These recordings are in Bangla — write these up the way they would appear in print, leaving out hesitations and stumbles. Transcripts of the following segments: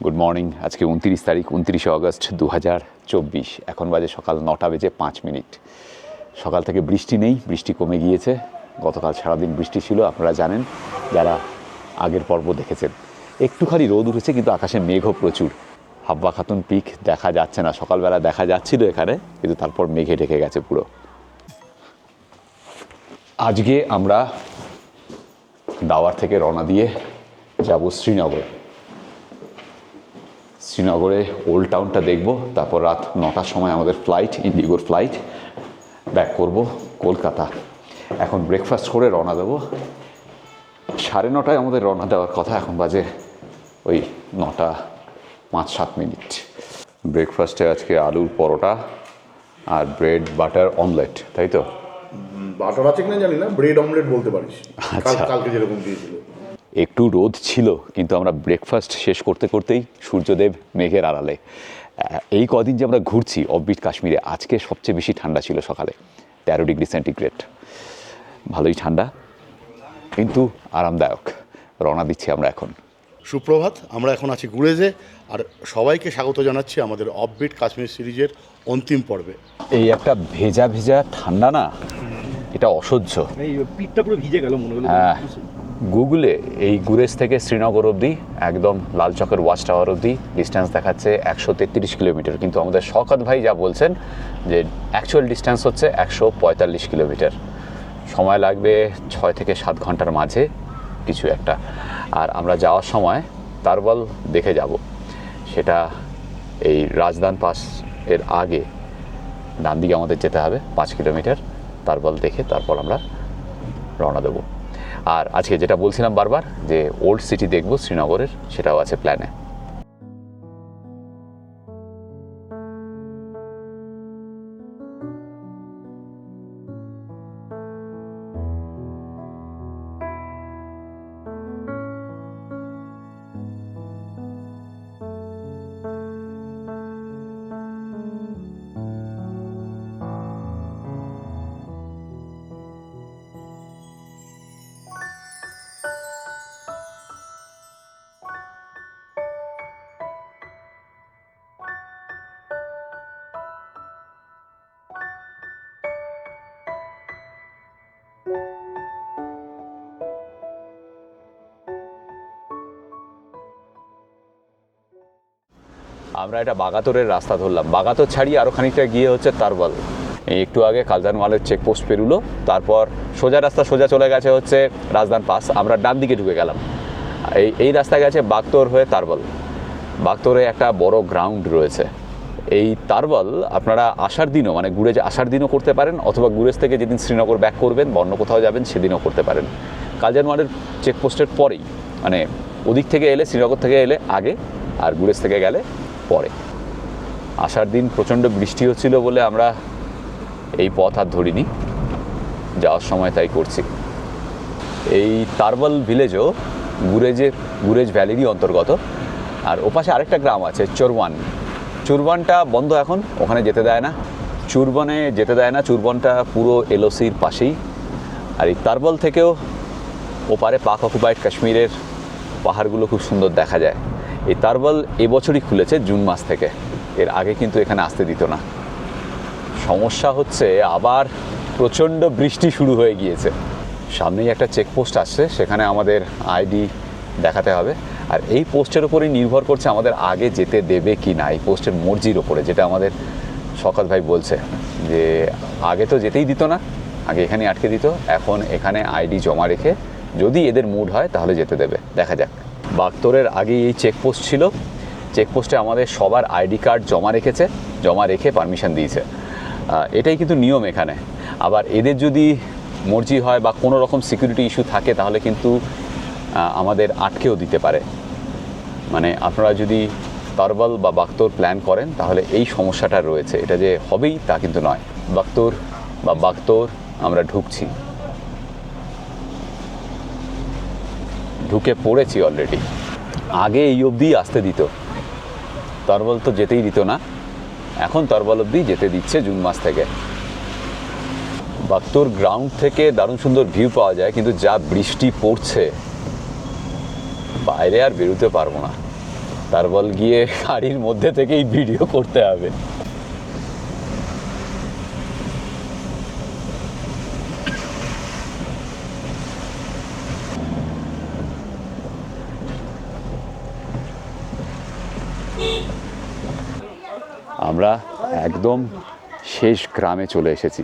Good morning. আজকে 29 তারিখ, 29শে অগস্ট 2024। এখন বাজে সকাল 9টা বেজে 5 মিনিট। সকাল থেকে বৃষ্টি নেই, বৃষ্টি কমে গিয়েছে। গতকাল সারাদিন বৃষ্টি ছিল, আপনারা জানেন যারা আগের পর্ব দেখেছেন। একটুখানি রোদ উঠেছে, কিন্তু আকাশে মেঘও প্রচুর। হাব্বা খাতুন পিক দেখা যাচ্ছে না, সকালবেলা দেখা যাচ্ছিল এখানে, কিন্তু তারপর মেঘে ঢেকে গেছে পুরো। আজকে আমরা দাওয়ার থেকে রওনা দিয়ে যাব শ্রীনগর। শ্রীনগরে ওল্ড টাউনটা দেখব, তারপর রাত 9টার সময় আমাদের ফ্লাইট, ইন্ডিগোর ফ্লাইট, ব্যাক করব কলকাতা। এখন ব্রেকফাস্ট করে রওনা দেবো। 9:30টায় আমাদের রওনা দেওয়ার কথা, এখন বাজে ওই 9টা 5-7 মিনিট। ব্রেকফাস্টে আজকে আলুর পরোটা আর ব্রেড বাটার অমলেট, তাই তো? বাটার আছে কিনা জানি না, ব্রেড অমলেট বলতে পারিস। আচ্ছা। কালকে যেরকম দিয়েছিল। একটু রোদ ছিল, কিন্তু আমরা ব্রেকফাস্ট শেষ করতে করতেই সূর্যদেব মেঘের আড়ালে। এই কদিন যে আমরা ঘুরছি অফবিট কাশ্মীরে, আজকে সবচেয়ে বেশি ঠান্ডা ছিল সকালে, 13 ডিগ্রি সেন্টিগ্রেড। ভালোই ঠান্ডা, কিন্তু আরামদায়ক। রওনা দিচ্ছি আমরা এখন। সুপ্রভাত, আমরা এখন আছি গুরেজে, আর সবাইকে স্বাগত জানাচ্ছি আমাদের অফবিট কাশ্মীর সিরিজের অন্তিম পর্বে। এই একটা ভেজা ভেজা ঠান্ডা না, এটা অসহ্য। এই পিঠটা পুরো ভিজে গেল মনে হলো। হ্যাঁ, গুগলে এই গুরেজ থেকে শ্রীনগর অবধি, একদম লাল চকের ওয়াচ টাওয়ার অবধি ডিস্টেন্স দেখাচ্ছে 133 কিলোমিটার, কিন্তু আমাদের শওকত ভাই যা বলছেন যে অ্যাকচুয়াল ডিস্টেন্স হচ্ছে 145 কিলোমিটার। সময় লাগবে 6 থেকে 7 ঘন্টার মাঝে কিছু একটা। আর আমরা যাওয়ার সময় তারবল দেখে যাব, সেটা এই রাজদান পাস এর আগে ডান দিকে আমাদের যেতে হবে 5 কিলোমিটার। তারবল দেখে তারপর আমরা রওনা দেবো। আর আজকে যেটা বলছিলাম বারবার, যে ওল্ড সিটি দেখব শ্রীনগরের, সেটাও আছে প্ল্যানে। আমরা এটা বাগাতরের রাস্তা ধরলাম, বাগাতর ছাড়িয়ে আরও খানিকটা গিয়ে হচ্ছে তারবল। এই একটু আগে কালজানওয়ালের চেকপোস্ট পেরুলো, তারপর সোজা রাস্তা সোজা চলে গেছে হচ্ছে রাজদান পাস। আমরা ডান দিকে ঢুকে গেলাম, এই রাস্তা গেছে বাগতর হয়ে তারবল। বাগতরে একটা বড় গ্রাউন্ড রয়েছে। এই তারবল আপনারা আসার দিনও, মানে গুরেজ আসার দিনও করতে পারেন, অথবা গুরেজ থেকে যেদিন শ্রীনগর ব্যাক করবেন বা অন্য কোথাও যাবেন সেদিনও করতে পারেন। কালজানওয়ালের চেকপোস্টের পরেই, মানে ওদিক থেকে এলে, শ্রীনগর থেকে এলে আগে, আর গুরেজ থেকে গেলে পরে। আসার দিন প্রচণ্ড বৃষ্টি হচ্ছিল বলে আমরা এই পথ আর ধরিনি, যাওয়ার সময় তাই করছি। এই তারবল ভিলেজও গুরেজ ভ্যালিরই অন্তর্গত। আর ওপাশে আরেকটা গ্রাম আছে চোরবান। চুরবানটা বন্ধ এখন, ওখানে যেতে দেয় না। চুরবানে যেতে দেয় না, চুরবানটা পুরো এলওসির পাশেই। আর এই তারবল থেকেও ওপারে পাক অকুপাইড কাশ্মীরের পাহাড়গুলো খুব সুন্দর দেখা যায়। এই তারবল এবছরই খুলেছে, জুন মাস থেকে। এর আগে কিন্তু এখানে আসতে দিত না। সমস্যা হচ্ছে আবার প্রচণ্ড বৃষ্টি শুরু হয়ে গিয়েছে। সামনেই একটা চেকপোস্ট আসছে, সেখানে আমাদের আইডি দেখাতে হবে। আর এই পোস্টের ওপরেই নির্ভর করছে আমাদের আগে যেতে দেবে কি না, এই পোস্টের মর্জির ওপরে। যেটা আমাদের শওকত ভাই বলছে যে আগে তো যেতেই দিত না, আগে এখানে আটকে দিত, এখন এখানে আইডি জমা রেখে যদি এদের মুড হয় তাহলে যেতে দেবে। দেখা যাক। বাগতরের আগেই এই চেকপোস্ট ছিল, চেকপোস্টে আমাদের সবার আইডি কার্ড জমা রেখে পারমিশন দিয়েছে। এটাই কিন্তু নিয়ম এখানে। আবার এদের যদি মর্জি হয় বা কোনো রকম সিকিউরিটি ইস্যু থাকে, তাহলে কিন্তু আমাদের আটকেও দিতে পারে। মানে আপনারা যদি তারবল বা বাগতর প্ল্যান করেন, তাহলে এই সমস্যাটা রয়েছে। এটা যে হবেই তা কিন্তু নয়। বাগতর আমরা ঢুকে পড়েছি অলরেডি। আগে এই অবধি আসতে দিত, তারবল তো যেতেই দিত না। এখন তারবল অবধি যেতে দিচ্ছে জুন মাস থেকে। বাগতর গ্রাউন্ড থেকে দারুণ সুন্দর ভিউ পাওয়া যায়, কিন্তু যা বৃষ্টি পড়ছে বাইরে আর বেরোতে পারবো না। তারবল গিয়ে গাড়ির মধ্যে থেকেই ভিডিও করতে হবে। আমরা একদম শেষ গ্রামে চলে এসেছি।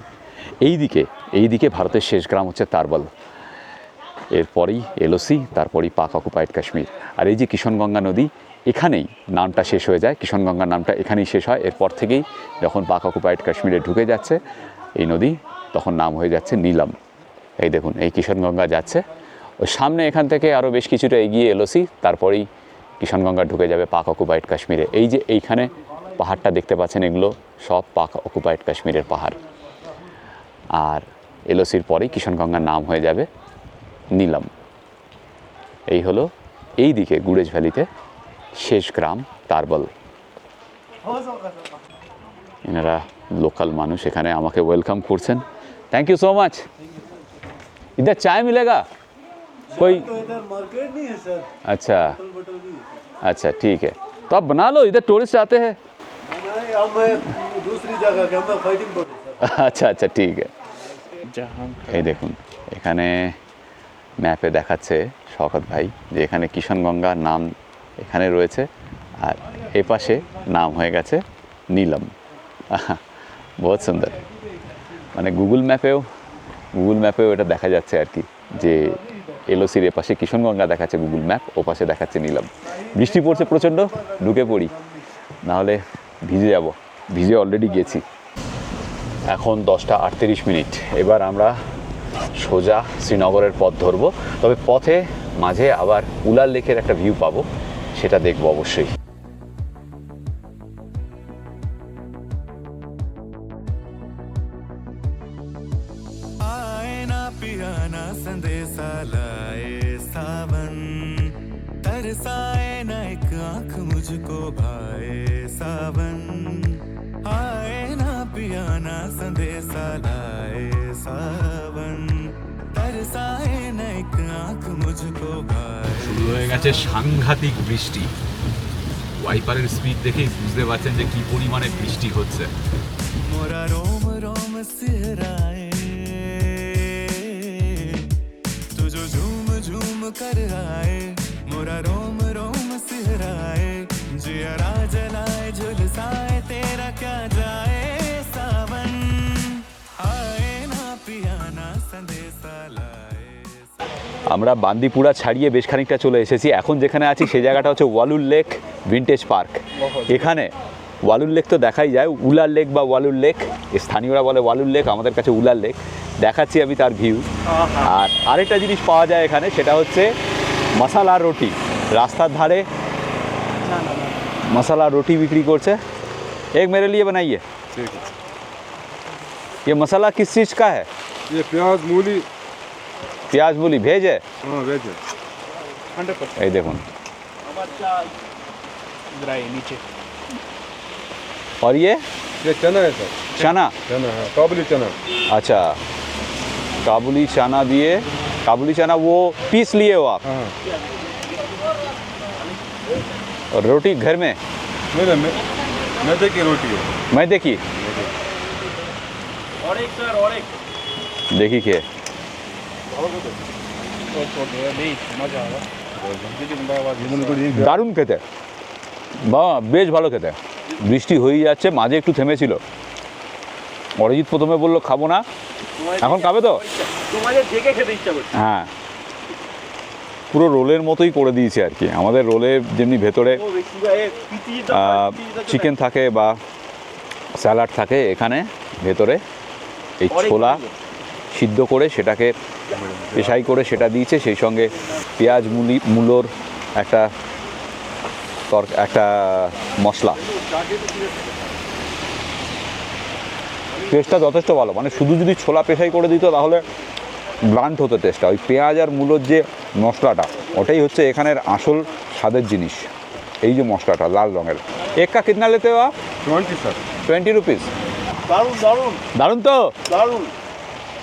এইদিকে ভারতের শেষ গ্রাম হচ্ছে তারবল, এরপরেই এলওসি, তারপরেই পাক অকুপাইড কাশ্মীর। আর এই যে কিষণগঙ্গা নদী, এখানেই নামটা শেষ হয়ে যায়, কিষণগঙ্গার নামটা এখানেই শেষ হয়। এরপর থেকেই যখন পাক অকুপাইড কাশ্মীরে ঢুকে যাচ্ছে এই নদী, তখন নাম হয়ে যাচ্ছে নীলম। এই দেখুন, এই কিষণগঙ্গা যাচ্ছে ওই সামনে, এখান থেকে আরও বেশ কিছুটা এগিয়ে এলওসি, তারপরেই কিষণগঙ্গা ঢুকে যাবে পাক অকুপাইড কাশ্মীরে। এই যে এইখানে পাহাড়টা দেখতে পাচ্ছেন, এগুলো সব পাক অকুপাইড কাশ্মীরের পাহাড়। আর এলওসির পরেই কিষণগঙ্গার নাম হয়ে যাবে নীলম। এই হলো এই দিকে গুরেজ ভ্যালিতে শেষ গ্রাম তারবল। এনারা লোকাল মানুষ, এখানে আমাকে ওয়েলকাম করছেন। Thank you so much. इधर चाय मिलेगा कोई? तो इधर मार्केट नहीं है सर, अच्छा होटल वोटल नहीं है सर। अच्छा ठीक है, तो आप बना लो, इधर टूरिस्ट आते हैं। नहीं, अब मैं दूसरी जगह के, मैं फाइटिंग बोर्ड सर। আচ্ছা আচ্ছা ঠিক আছে। এই দেখুন, এখানে ম্যাপে দেখাচ্ছে শওকত ভাই যে এখানে কিষণগঙ্গার নাম এখানে রয়েছে, আর এ পাশে নাম হয়ে গেছে নীলম। বহুত সুন্দর। মানে গুগল ম্যাপেও এটা দেখা যাচ্ছে আর কি, যে এলওসির এপাশে কিষণগঙ্গা দেখাচ্ছে গুগল ম্যাপ, ও পাশে দেখাচ্ছে নীলম। বৃষ্টি পড়ছে প্রচণ্ড, ঢুকে পড়ি, নাহলে ভিজে যাব। ভিজে অলরেডি গেছি। এখন 10টা 38 মিনিট। এবার আমরা সোজা শ্রীনগরের পথ ধরবো, তবে পথে মাঝে আবার উলার লেকের একটা ভিউ পাবো, সেটা দেখবো অবশ্যই। पियाना संदेशा लाए सावन, तरसाए ना एक आंख मुझको भाए सावन, आए ना पियाना संदेशा लाए सावन, तरसाए ना एक आंख मुझको भाए। শুরু হয়ে গেছে সাংঘাতিক বৃষ্টি। ওয়াইপারের স্পিড দেখেই বুঝতে পারছেন যে কি পরিমাণে বৃষ্টি হচ্ছে। मोरा रोम रोम सिहराए, तू जो झूम झूम कर आए, मोरा रोम रोम सिहराए, जियरा जलाए झुलसाए, तेरा क्या जाए सावन, आए ना पियाना संदेशा लाए। আমরা বান্দিপুরা ছাড়িয়ে বেশ খানিকটা চলে এসেছি। এখন যেখানে আছি সেই জায়গাটা হচ্ছে ওয়ালুর লেক ভিন্টেজ পার্ক। এখানে ওয়ালুর লেক তো দেখাই যায়, উলার লেক বা ওয়ালুর লেক, স্থানীয়রা বলে ওয়ালুর লেক, আমাদের কাছে উলার লেক। দেখাচ্ছি আমি তার ভিউ। আর আরেকটা জিনিস পাওয়া যায় এখানে, সেটা হচ্ছে মশালা রুটি। রাস্তার ধারে মশালা রুটি বিক্রি করছে। এক মেরে লিয়ে বানাইয়ে। ये मसाला किस चीज़ का है? ये प्याज मूली। प्याज मूली भेज है? हाँ वेज है। এই দেখুন। और ये चना है सर। चना, चना है, काबुली चना। अच्छा काबुली चना दिए। काबुली चना वो पीस लिए हो आप? हाँ और रोटी घर में मेरे मैदे की रोटी है। मैदे की? देखी के দারুণ খেতে, বা বেশ ভালো খেতে। বৃষ্টি হয়েই যাচ্ছে, মাঝে একটু থেমেছিল। অরিজিৎ প্রথমে বললো খাবো না, এখন খাবে তো? তোমাদের দেখে খেতে ইচ্ছা করছে। হ্যাঁ, পুরো রোলের মতোই করে দিয়েছে আর কি। আমাদের রোলের যেমনি ভেতরে চিকেন থাকে বা স্যালাড থাকে, এখানে ভেতরে এই ছোলা সিদ্ধ করে সেটাকে পেশাই করে সেটা দিয়েছে, সেই সঙ্গে পেঁয়াজ মূলোর একটা মশলা। টেস্টটা যথেষ্ট ভালো। মানে শুধু যদি ছোলা পেশাই করে দিত তাহলে ব্লান্ট হতো টেস্টটা। ওই পেঁয়াজ আর মূলোর যে মশলাটা, ওটাই হচ্ছে এখানের আসল স্বাদের জিনিস। এই যে মশলাটা লাল রঙের। একা কিতনা লেতে হো আপ? 20 सर। 20 रुपीज़। দারুণ দারুণ दारुण तो? দারুণ।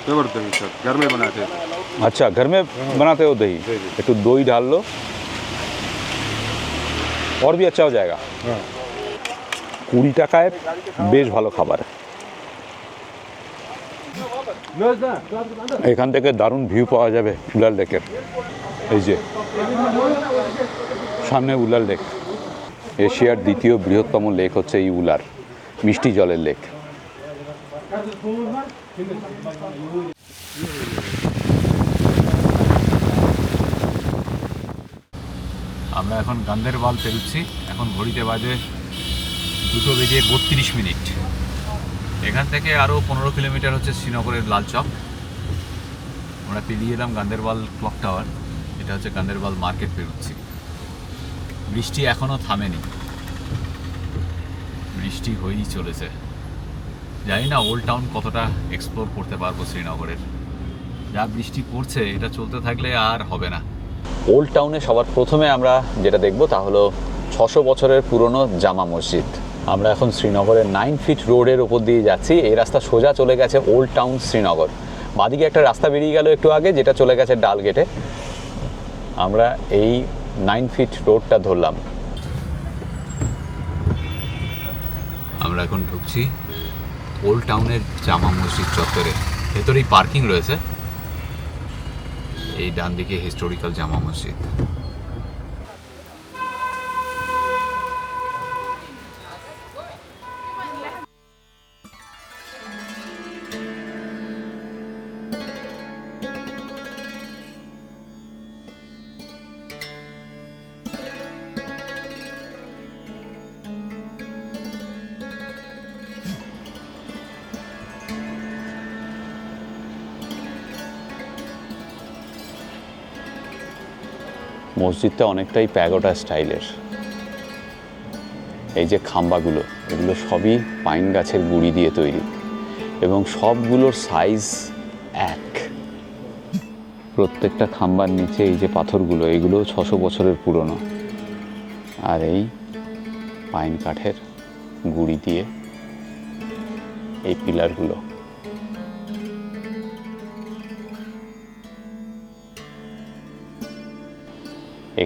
जबरदस्त सर, घर में बनाते हैं। अच्छा, घर में बनाते हो दही? একটু দই ঢাললো। और भी अच्छा हो जाएगा। 20 টাকায় বেশ ভালো খাবার। এখান থেকে দারুণ ভিউ পাওয়া যাবে উলার লেকের। এই যে সামনে উলার লেক, এশিয়ার দ্বিতীয় বৃহত্তম লেক হচ্ছে এই উলার, মিষ্টি জলের লেক। আমরা এখন গান্দেরবাল পেরুচ্ছি। এখন ঘড়িতে বাজে 2:32। এখান থেকে আরও 15 কিলোমিটার হচ্ছে শ্রীনগরের লাল চক। আমরা পেরিয়ে এলাম গান্দেরবাল ক্লক টাওয়ার। এটা হচ্ছে গান্দেরবাল মার্কেট পেরুচ্ছি। বৃষ্টি এখনও থামেনি, বৃষ্টি হয়েই চলেছে। জানি না ওল্ড টাউন কতটা এক্সপ্লোর করতে পারবো শ্রীনগরের। যা বৃষ্টি পড়ছে এটা চলতে থাকলে আর হবে না। ওল্ড টাউনে সবার প্রথমে আমরা যেটা দেখব তা হলো 600 বছরের পুরনো জামা মসজিদ। আমরা এখন শ্রীনগরের 9 ফিট রোডের ওপর দিয়ে যাচ্ছি। এই রাস্তা সোজা চলে গেছে ওল্ড টাউন শ্রীনগর। বাদিকে একটা রাস্তা বেরিয়ে গেল একটু আগে, যেটা চলে গেছে ডাল গেটে। আমরা এই 9 ফিট রোডটা ধরলাম। আমরা এখন ঢুকছি ওল্ড টাউনের জামা মসজিদ চত্বরে। ভেতরেই পার্কিং রয়েছে। এই ডান দিকে হিস্টোরিক্যাল জামা মসজিদ। মসজিদটা অনেকটাই প্যাগোডা স্টাইলের। এই যে খাম্বাগুলো, এগুলো সবই পাইন গাছের গুঁড়ি দিয়ে তৈরি এবং সবগুলোর সাইজ এক। প্রত্যেকটা খাম্বার নিচে এই যে পাথরগুলো, এগুলো 600 বছরের পুরনো। আর এই পাইন কাঠের গুঁড়ি দিয়ে এই পিলারগুলো।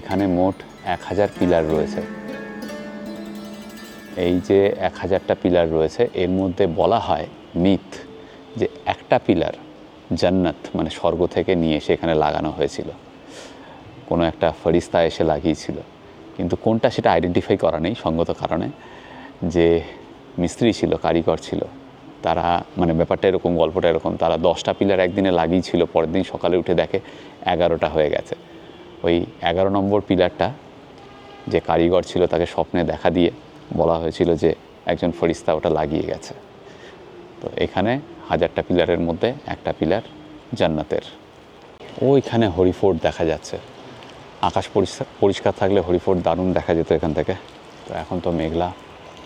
এখানে মোট 1000 পিলার রয়েছে। এই যে 1000টা পিলার রয়েছে, এর মধ্যে বলা হয় মিথ যে একটা পিলার জান্নাত মানে স্বর্গ থেকে নিয়ে এসে এখানে লাগানো হয়েছিল। কোনো একটা ফরিস্তা এসে লাগিয়েছিল, কিন্তু কোনটা সেটা আইডেন্টিফাই করা নেই সঙ্গত কারণে। যে মিস্ত্রি ছিল, কারিগর ছিল, তারা মানে ব্যাপারটা এরকম, গল্পটা এরকম, তারা 10টা পিলার একদিনে লাগিয়েছিল, পরের দিন সকালে উঠে দেখে 11টা হয়ে গেছে। ওই 11 নম্বর পিলারটা যে কারিগর ছিল তাকে স্বপ্নে দেখা দিয়ে বলা হয়েছিল যে একজন ফরিস্তা ওটা লাগিয়ে গেছে। তো এখানে 1000টা পিলারের মধ্যে একটা পিলার জান্নাতের। ওইখানে হরিফোর্ট দেখা যাচ্ছে। আকাশ পরিষ্কার থাকলে হরিফোর্ট দারুণ দেখা যেত এখান থেকে। তো এখন তো মেঘলা,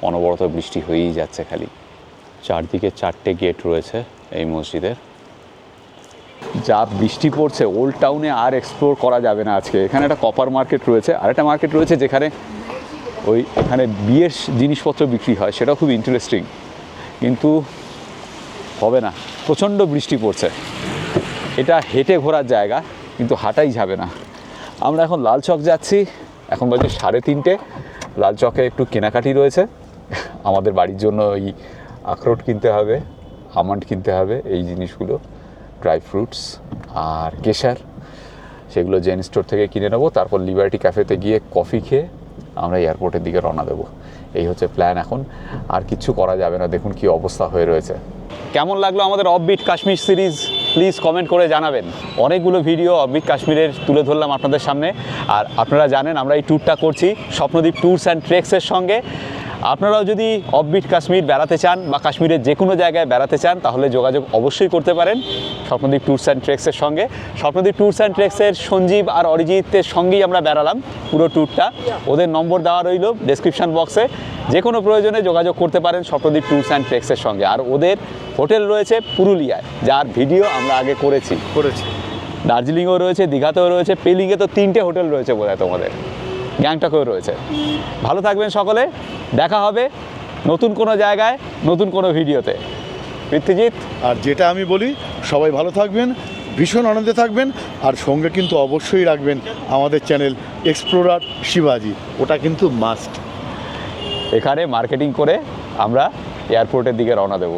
অনবরত বৃষ্টি হয়েই যাচ্ছে খালি। চারদিকে 4টে গেট রয়েছে এই মসজিদের। যা বৃষ্টি পড়ছে, ওল্ড টাউনে আর এক্সপ্লোর করা যাবে না আজকে। এখানে একটা কপার মার্কেট রয়েছে, আর একটা মার্কেট রয়েছে যেখানে এখানে বিয়ের জিনিসপত্র বিক্রি হয়, সেটাও খুব ইন্টারেস্টিং, কিন্তু হবে না, প্রচণ্ড বৃষ্টি পড়ছে। এটা হেঁটে ঘোরার জায়গা, কিন্তু হাঁটাই যাবে না। আমরা এখন লাল চক যাচ্ছি। এখন বাজে 3:30। লাল চকে একটু কেনাকাটি রয়েছে। আমাদের বাড়ির জন্য ওই আখরোট কিনতে হবে, আমন্ড কিনতে হবে, এই জিনিসগুলো, ড্রাই ফ্রুটস আর কেশর, সেগুলো জেন স্টোর থেকে কিনে নেবো। তারপর লিবার্টি ক্যাফেতে গিয়ে কফি খেয়ে আমরা এয়ারপোর্টের দিকে রওনা দেবো। এই হচ্ছে প্ল্যান এখন। আর কিচ্ছু করা যাবে না, দেখুন কি অবস্থা হয়ে রয়েছে। কেমন লাগলো আমাদের offbeat Kashmir series please comment করে জানাবেন। অনেকগুলো ভিডিও অফবিট কাশ্মীরের তুলে ধরলাম আপনাদের সামনে। আর আপনারা জানেন আমরা এই ট্যুরটা করছি স্বপ্নদ্বীপ ট্যুরস অ্যান্ড ট্রেক্সের সঙ্গে। আপনারাও যদি অফবিট কাশ্মীর বেড়াতে চান বা কাশ্মীরের যে কোনো জায়গায় বেড়াতে চান, তাহলে যোগাযোগ অবশ্যই করতে পারেন স্বপ্নদ্বীপ ট্যুরস অ্যান্ড ট্রেক্সের সঙ্গে। স্বপ্নদ্বীপ ট্যুরস অ্যান্ড ট্রেক্সের সঞ্জীব আর অরিজিতের সঙ্গেই আমরা বেড়ালাম পুরো ট্যুরটা। ওদের নম্বর দেওয়া রইল ডেসক্রিপশন বক্সে। যে কোনো প্রয়োজনে যোগাযোগ করতে পারেন স্বপ্নদ্বীপ ট্যুরস অ্যান্ড ট্রেক্সের সঙ্গে। আর ওদের হোটেল রয়েছে পুরুলিয়ায়, যার ভিডিও আমরা আগে করেছি। দার্জিলিংয়েও রয়েছে, দীঘাতেও রয়েছে, পেলিংয়ে তো 3টে হোটেল রয়েছে বোধহয় তোমাদের, গ্যাংটকেও রয়েছে। ভালো থাকবেন সকলে, দেখা হবে নতুন কোনো জায়গায় নতুন কোনো ভিডিওতে। পৃথ্বীজিৎ। আর যেটা আমি বলি, সবাই ভালো থাকবেন, ভীষণ আনন্দে থাকবেন। আর সঙ্গে কিন্তু অবশ্যই রাখবেন আমাদের চ্যানেল এক্সপ্লোরার শিবাজি, ওটা কিন্তু মাস্ট। এখানে মার্কেটিং করে আমরা এয়ারপোর্টের দিকে রওনা দেব।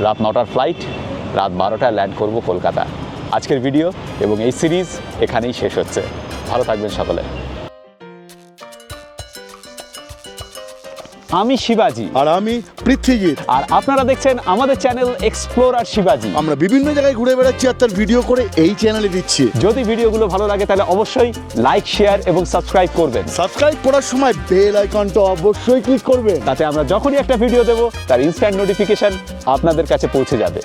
রাত 9টার ফ্লাইট, রাত 12টায় ল্যান্ড করব কলকাতা। আজকের ভিডিও এবং এই সিরিজ এখানেই শেষ হচ্ছে। ভালো থাকবেন সকলে। আমি শিবাজি আর আমি পৃথ্বীজিৎ। আর আপনারা দেখছেন আমাদের চ্যানেল এক্সপ্লোরার শিবাজি। আমরা বিভিন্ন জায়গায় ঘুরে বেড়াচ্ছি আর তার ভিডিও করে এই চ্যানেলে দিচ্ছি। যদি ভিডিওগুলো ভালো লাগে তাহলে অবশ্যই লাইক, শেয়ার এবং সাবস্ক্রাইব করবেন। সাবস্ক্রাইব করার সময় বেল আইকনটা অবশ্যই ক্লিক করবেন। তাতে আমরা যখনই একটা ভিডিও দেব তার ইনস্ট্যান্ট নোটিফিকেশন আপনাদের কাছে পৌঁছে যাবে।